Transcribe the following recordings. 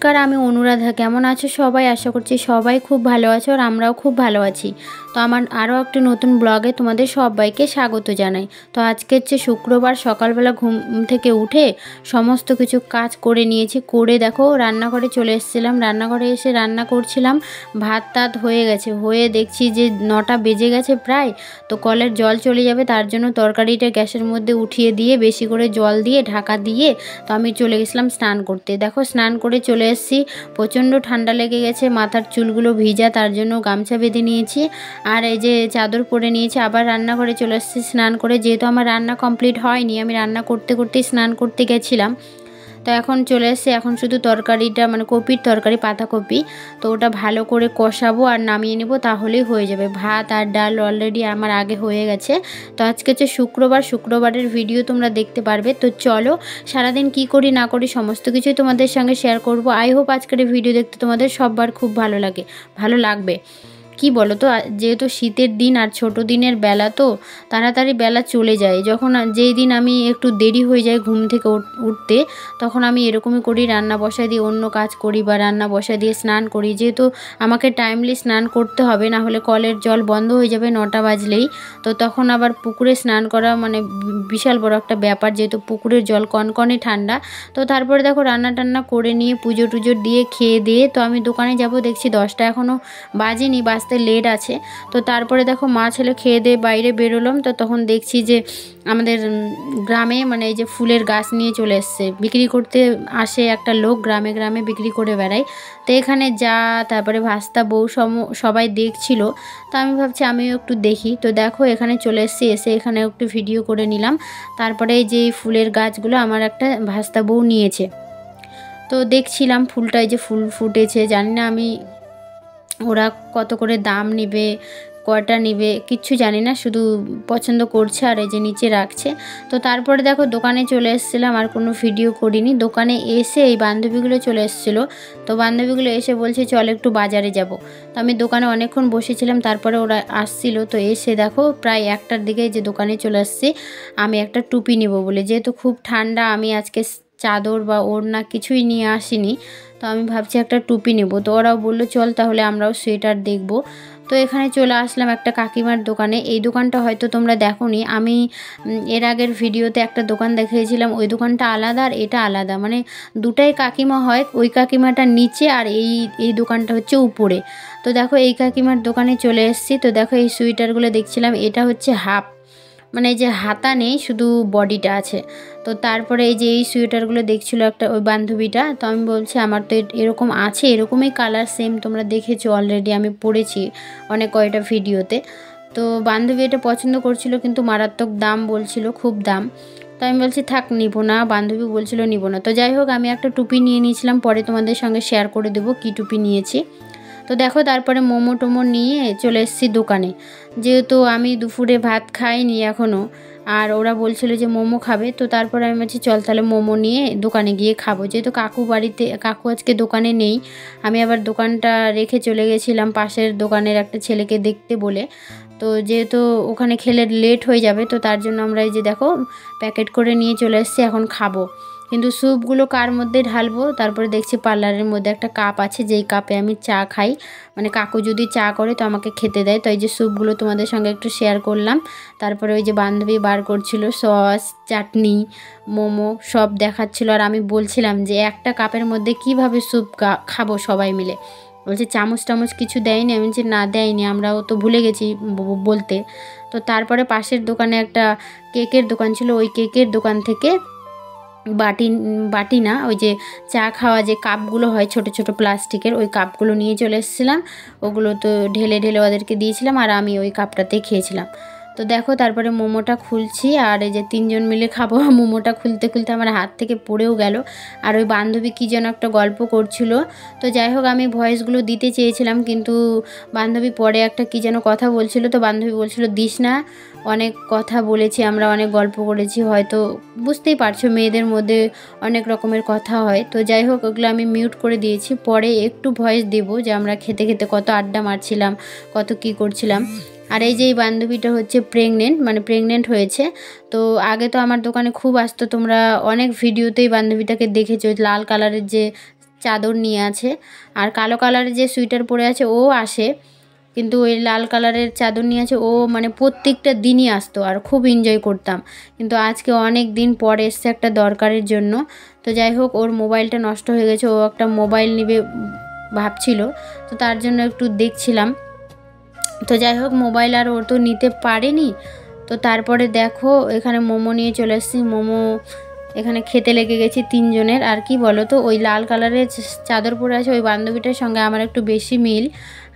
নমস্কার, আমি অনুরাধা। কেমন আছো সবাই? আশা করছি সবাই খুব ভালো আছো আর আমরাও খুব ভালো আছি। তো আমার আরও একটি নতুন ব্লগে তোমাদের সবাইকে স্বাগত জানাই। তো আজকে হচ্ছে শুক্রবার, সকালবেলা ঘুম থেকে উঠে সমস্ত কিছু কাজ করে নিয়েছি। করে দেখো রান্নাঘরে চলে এসেছিলাম। রান্নাঘরে এসে রান্না করছিলাম, ভাত টাত হয়ে গেছে। হয়ে দেখছি যে 9টা বেজে গেছে প্রায়। তো কলের জল চলে যাবে, তার জন্য তরকারিটা গ্যাসের মধ্যে উঠিয়ে দিয়ে বেশি করে জল দিয়ে ঢাকা দিয়ে তো আমি চলে গেছিলাম স্নান করতে। দেখো স্নান করে চলে এসেছি। প্রচণ্ড ঠান্ডা লেগে গেছে, মাথার চুলগুলো ভিজা, তার জন্য গামছা বেঁধে নিয়েছি আর এই যে চাদর পরে নিয়েছি। আবার রান্নাঘরে চলে এসেছি স্নান করে, যেহেতু আমার রান্না কমপ্লিট হয়নি, আমি রান্না করতে করতেই স্নান করতে গেছিলাম। তো এখন চলে এসেছি, এখন শুধু তরকারিটা মানে কপির তরকারি, পাতাকপি, তো ওটা ভালো করে কষাবো আর নামিয়ে নেব, তাহলেই হয়ে যাবে। ভাত আর ডাল অলরেডি আমার আগে হয়ে গেছে। তো আজকে হচ্ছে শুক্রবার, শুক্রবারের ভিডিও তোমরা দেখতে পারবে। তো চলো সারাদিন কি করি না করি সমস্ত কিছুই তোমাদের সঙ্গে শেয়ার করব। আই হোপ আজকের ভিডিও দেখতে তোমাদের সববার খুব ভালো লাগবে। কি বলো তো, যেহেতু শীতের দিন আর ছোট দিনের বেলা, তো তাড়াতাড়ি বেলা চলে যায়। যখন যেই দিন আমি একটু দেরি হয়ে যায় ঘুম থেকে উঠতে, তখন আমি এরকমই করি, রান্না বসায় দিয়ে অন্য কাজ করি বা রান্না বসায় দিয়ে স্নান করি। যেহেতু আমাকে টাইমলি স্নান করতে হবে, না হলে কলের জল বন্ধ হয়ে যাবে 9টা বাজলেই। তো তখন আবার পুকুরে স্নান করা মানে বিশাল বড় একটা ব্যাপার, যেহেতু পুকুরের জল কনকনে ঠান্ডা। তো তারপরে দেখো রান্না টান্না করে নিয়ে পুজো টুজো দিয়ে খেয়ে দিয়ে তো আমি দোকানে যাব। দেখছি 10টা এখনও বাজেনি, বাজতে লেট আছে। তো তারপরে দেখো মা ছেলে খেয়ে দিয়ে বাইরে বেরোলাম। তো তখন দেখছি যে আমাদের গ্রামে মানে এই যে ফুলের গাছ নিয়ে চলে এসছে, বিক্রি করতে আসে একটা লোক, গ্রামে গ্রামে বিক্রি করে বেড়ায়। তো এখানে যা তারপরে ভাস্তা বউ সবাই দেখছিল। তো আমি ভাবছি আমিও একটু দেখি। তো দেখো এখানে চলে এসেছি, এসে এখানে একটু ভিডিও করে নিলাম। তারপরে এই যে ফুলের গাছগুলো আমার একটা ভাস্তা বউ নিয়েছে। তো দেখছিলাম ফুলটায় যে ফুল ফুটেছে, জানি না আমি ওরা কত করে দাম নেবে, কয়টা নেবে কিচ্ছু জানি না, শুধু পছন্দ করছে আর এই যে নিচে রাখছে। তো তারপরে দেখো দোকানে চলে এসেছিলাম, আর কোনো ভিডিও করিনি। দোকানে এসে এই বান্ধবীগুলো চলে এসেছিলো। তো বান্ধবীগুলো এসে বলছে চল একটু বাজারে যাব। তো আমি দোকানে অনেকক্ষণ বসেছিলাম, তারপরে ওরা আসছিল। তো এসে দেখো প্রায় 1টার দিকে যে দোকানে চলে আসছি আমি একটা টুপি নেব বলে, যেহেতু খুব ঠান্ডা, আমি আজকে চাদর বা ওড়না কিছুই নিয়ে আসিনি। তো আমি ভাবছি একটা টুপি নেব। তো ওরাও বললো চল তাহলে আমরাও সোয়েটার দেখব। তো এখানে চলে আসলাম একটা কাকিমার দোকানে। এই দোকানটা হয়তো তোমরা দেখোনি, আমি এর আগের ভিডিওতে একটা দোকান দেখিয়েছিলাম, ওই দোকানটা আলাদা আর এটা আলাদা, মানে দুটাই কাকিমা হয়। ওই কাকিমাটা নিচে আর এই দোকানটা হচ্ছে উপরে। তো দেখো এই কাকিমার দোকানে চলে এসেছি। তো দেখো এই সোয়েটারগুলো দেখছিলাম, এটা হচ্ছে হাফ, মানে এই যে হাতা নেই, শুধু বডিটা আছে। তো তারপরে এই যে এই সোয়েটারগুলো দেখছিল একটা ওই বান্ধবীটা। তো আমি বলছি আমার তো এরকম আছে, এরকমই কালার সেম, তোমরা দেখেছো অলরেডি, আমি পরেছি অনেক কয়টা ভিডিওতে। তো বান্ধবী এটা পছন্দ করছিল, কিন্তু মারাত্মক দাম বলছিল, খুব দাম। তো আমি বলছি থাক নিব না, বান্ধবী বলছিল নিব না। তো যাই হোক আমি একটা টুপি নিয়ে নিয়েছিলাম, পরে তোমাদের সঙ্গে শেয়ার করে দেবো কী টুপি নিয়েছি। তো দেখো তারপরে মোমো টোমো নিয়ে চলে এসেছি দোকানে, যেহেতু আমি দুপুরে ভাত খাইনি এখনও, আর ওরা বলছিল যে মোমো খাবে। তো তারপরে আমি বলছি চল তাহলে মোমো নিয়ে দোকানে গিয়ে খাবো, যেহেতু কাকু আজকে দোকানে নেই। আমি আবার দোকানটা রেখে চলে গেছিলাম পাশের দোকানের একটা ছেলেকে দেখতে বলে। তো যেহেতু ওখানে খেলে লেট হয়ে যাবে, তো তার জন্য আমরা এই যে দেখো প্যাকেট করে নিয়ে চলে এসেছি, এখন খাবো। কিন্তু স্যুপগুলো কার মধ্যে ঢালবো, তারপরে দেখছি পার্লারের মধ্যে একটা কাপ আছে, যেই কাপে আমি চা খাই, মানে কাকু যদি চা করে তো আমাকে খেতে দেয়। তো এই যে স্যুপগুলো তোমাদের সঙ্গে একটু শেয়ার করলাম। তারপরে ওই যে বান্ধবী বার করছিল সস, চাটনি, মোমো সব দেখাচ্ছিল, আর আমি বলছিলাম যে একটা কাপের মধ্যে কিভাবে স্যুপ খাবো সবাই মিলে। বলছে চামচ টামচ কিছু দেয়নি, আমি বলছি না দেয়নি, আমরাও তো ভুলে গেছি বলতে। তো তারপরে পাশের দোকানে একটা কেকের দোকান ছিল, ওই কেকের দোকান থেকে বাটি বাটি না, ওই যে চা খাওয়া যে কাপগুলো হয় ছোট ছোট প্লাস্টিকের, ওই কাপগুলো নিয়ে চলে এসেছিলাম। ওগুলো তো ঢেলে ঢেলে ওদেরকে দিয়েছিলাম, আর আমি ওই কাপটাতেই খেয়েছিলাম। তো দেখো তারপরে মোমোটা খুলছি, আর এই যে 3জন মিলে খাবো। মোমোটা খুলতে খুলতে আমার হাত থেকে পড়েও গেল। আর ওই বান্ধবী কী যেন একটা গল্প করছিল। তো যাই হোক আমি ভয়েসগুলো দিতে চেয়েছিলাম, কিন্তু বান্ধবী পরে একটা কী যেন কথা বলছিল। তো বান্ধবী বলছিল দিস না, অনেক কথা বলেছি আমরা, অনেক গল্প করেছি, হয়তো বুঝতেই পারছো মেয়েদের মধ্যে অনেক রকমের কথা হয়। তো যাই হোক ওগুলো আমি মিউট করে দিয়েছি, পরে একটু ভয়েস দেবো যে আমরা খেতে খেতে কত আড্ডা মারছিলাম, কত কী করছিলাম। আর এই যে এই বান্ধবীটা হচ্ছে প্রেগনেন্ট হয়েছে। তো আগে তো আমার দোকানে খুব আসতো, তোমরা অনেক ভিডিওতেই বান্ধবীটাকে দেখেছো, লাল কালারের যে চাদর নিয়ে আছে, আর কালো কালারের যে সোয়েটার পরে আছে ও আসে, কিন্তু ওই লাল কালারের চাদর নিয়ে আছে ও মানে প্রত্যেকটা দিনই আসতো আর খুব এনজয় করতাম। কিন্তু আজকে অনেক দিন পর এসছে একটা দরকারের জন্য। তো যাই হোক, ওর মোবাইলটা নষ্ট হয়ে গেছে, ও একটা মোবাইল নেবে ভাবছিল, তো তার জন্য একটু দেখছিলাম। তো যাই হোক, মোবাইল আর ও তো নিতে পারেনি। তো তারপরে দেখো এখানে মোমো নিয়ে চলে এসেছি, মোমো এখানে খেতে লেগে গেছি তিনজনের। আর কি বলো তো, ওই লাল কালারের চাদর পরে আছে ওই বান্ধবীটার সঙ্গে আমার একটু বেশি মিল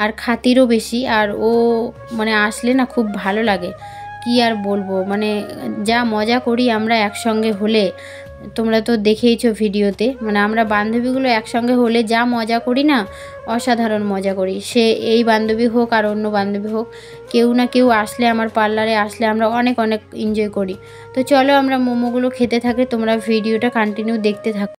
আর খাতিরও বেশি, আর ও মানে আসলে না খুব ভালো লাগে। কি আর বলবো, মানে যা মজা করি আমরা একসঙ্গে হলে, তোমরা তো দেখেইছো ভিডিওতে, মানে আমরা বান্ধবীগুলো একসঙ্গে হলে যা মজা করি না, অসাধারণ মজা করি। সে এই বান্ধবী হোক আর অন্য বান্ধবী হোক, কেউ না কেউ আসলে আমার পার্লারে আসলে আমরা অনেক অনেক এনজয় করি। তো চলো আমরা মোমোগুলো খেতে থাকি, তোমরা ভিডিওটা কন্টিনিউ দেখতে থাকো।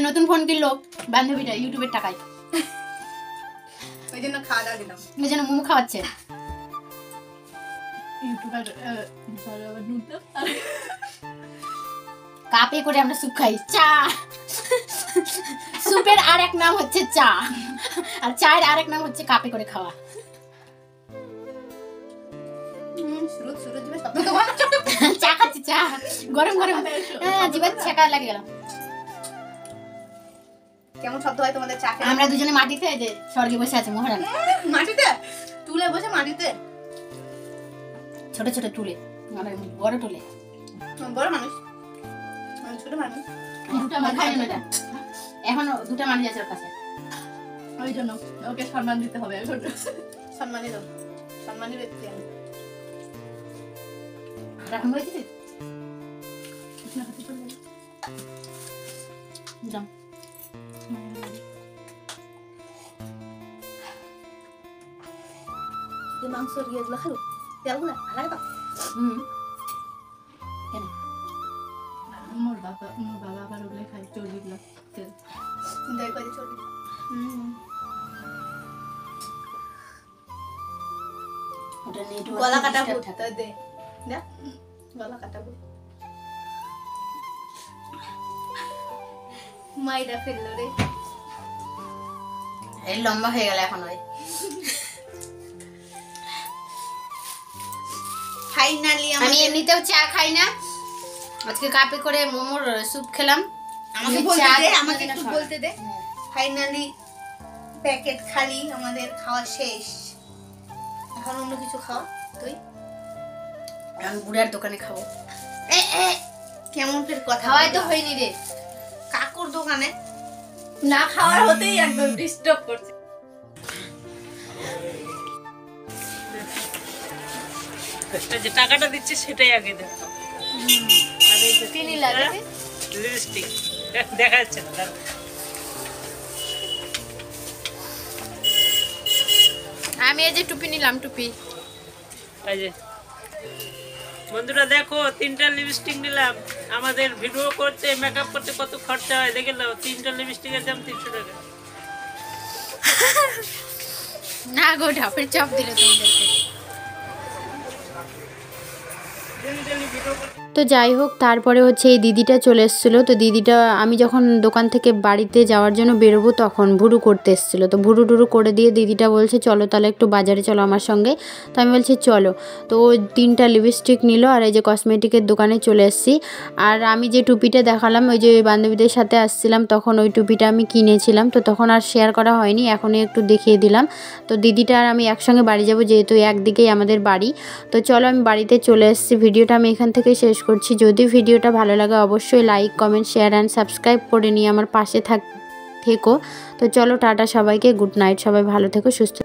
নতুন ফোন কিনলো বান্ধবীটা ইউটিউবের টাকায়, ওই জন্য খাওয়া দাওয়া দিলাম, ওই জন্য মোমো খাওয়াচ্ছে ইউটিউবার। কাপে করে আমরা স্যুপ খাই, চা। স্যুপের আর এক নাম হচ্ছে চা, আর চায়ের আর এক নাম হচ্ছে কাপে করে খাওয়া। চা খাচ্ছি, চা গরম গরম, জীবন ছেঁকা লাগে গেলাম। কেমন শব্দ হয় তোমাদের চা খেয়ে? আমরা দুজনে মাটিতে যে স্বর্গে বসে আছি, মহারানী। মাটিতে টুলে বসে, মাটিতে ছোট ছোট টুলে, মানে বড় টুলে। বড় মানুষ, ছোট মানুষ দুটা মানুষ খাই না, এখন দুটা মানুষ আছে ওর কাছে, ওই জন্য ওকে সম্মান দিতে হবে। সম্মানই দাও, সম্মানই ব্যক্তি আমি রাখুন হয়েছে। মাংস ইয়েগুলো খালো, তেলগুলো ভালো লাগে তো। কেন মোর বাবা আবার ওগুলো খায়, চর্বিগুলো তেল দেয় করে চর্বি। ওটা নেট গলা কাটা ফুটতে দে, না গলা কাটা ফুট মাইরা ফেললো রে, এই লম্বা হয়ে গেল এখন। ওই ফাইনালি আমি এমনিতেও চা খাই না, আজকে কাপে করে মোমোর স্যুপ খেলাম। আমাকে একটু বলতে দে। ফাইনালি প্যাকেট খালি, আমাদের খাওয়া শেষ। এখন অন্য কিছু খাওয়া তুই, আমি বুড়ার দোকানে খাবো। কেমন ফের কথা, খাওয়াই তো হয়নি রে, কাকুর দোকানে না খাওয়ার হতেই একদম ডিস্টার্ব করছে। যে টাকাটা দিচ্ছে সেটাই আগে দেখো। আর এই যে চিনি লাগে লিপস্টিক দেখা যাচ্ছে না। আমি এই যে টুপি নিলাম, টুপি। এই যে বন্ধুরা দেখো, 3টা লিপস্টিক নিলাম। আমাদের ভিডিও করতে, মেকআপ করতে কত খরচা হয় দেখে নাও। 3টা লিপস্টিকের দাম 300 টাকা। না গো, ঢাপের চাপ দিলে তোমাদেরকে। ভিডিও তো যাই হোক, তারপরে হচ্ছে এই দিদিটা চলে এসেছিলো। তো দিদিটা আমি যখন দোকান থেকে বাড়িতে যাওয়ার জন্য বেরোবো তখন ভুরু করতে এসেছিলো। তো ভুরু টুরু করে দিয়ে দিদিটা বলছে চলো তাহলে একটু বাজারে চলো আমার সঙ্গে। তো আমি বলছি চলো। তো ও 3টা লিপস্টিক নিল আর এই যে কসমেটিকের দোকানে চলে এসেছি। আর আমি যে টুপিটা দেখালাম ওই যে বান্ধবীদের সাথে আসছিলাম তখন ওই টুপিটা আমি কিনেছিলাম। তো তখন আর শেয়ার করা হয়নি, এখনই একটু দেখিয়ে দিলাম। তো দিদিটা আর আমি একসঙ্গে বাড়ি যাব, যেহেতু একদিকেই আমাদের বাড়ি। তো চলো আমি বাড়িতে চলে এসেছি। ভিডিওটা আমি এখান থেকে শেষ করছি। যদি ভিডিওটা ভালো লাগে অবশ্যই like, comment, share and subscribe করে নিয়ে আমার পাশে থেকো। তো চলো টাটা সবাইকে, গুড নাইট, সবাই ভালো থেকো, সুস্থ।